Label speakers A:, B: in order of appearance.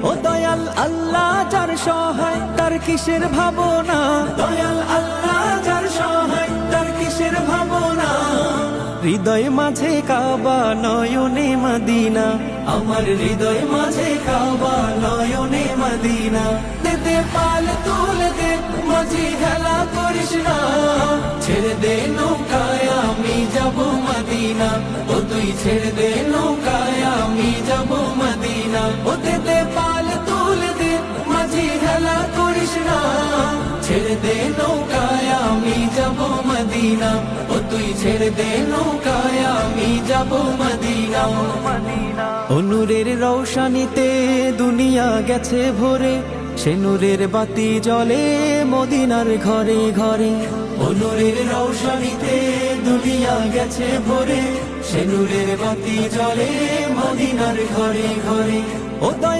A: ও দয়াল আল্লাহ যার সহায় তার কিসের ভাবনা, দয়াল আল্লাহ যার সহায় তার কিসের ভাবনা। হৃদয় মাঝে কাবা নয়নে মদিনা, আমার হৃদয় মাঝে কাবা নয়নে মদিনা। দে পাল তুলে দে মাঝি খেলা করিস না, ছেড়ে দে নৌকায় আমি যাব মদিনা। ও তুই ছেড়ে দে নৌকায় আমি যাব মদিনা। ও দে পাল তুলে দে মাঝি খেলা করিস না, ছেড়ে দে নৌকায় আমি যাব মদিনা। ও তুই ছেড়ে দে নৌকায় আমি যাব মদিনা। ও নূরের রৌশনীতে দুনিয়া গেছে ভরে, সে নূরের বাতি জ্বলে মদিনার ঘরে ঘরে। ও নূরের রৌশনীতে দুনিয়া গেছে ভরে, সে নূরের বাতি জ্বলে মদিনার ঘরে ঘরে। ও দয়া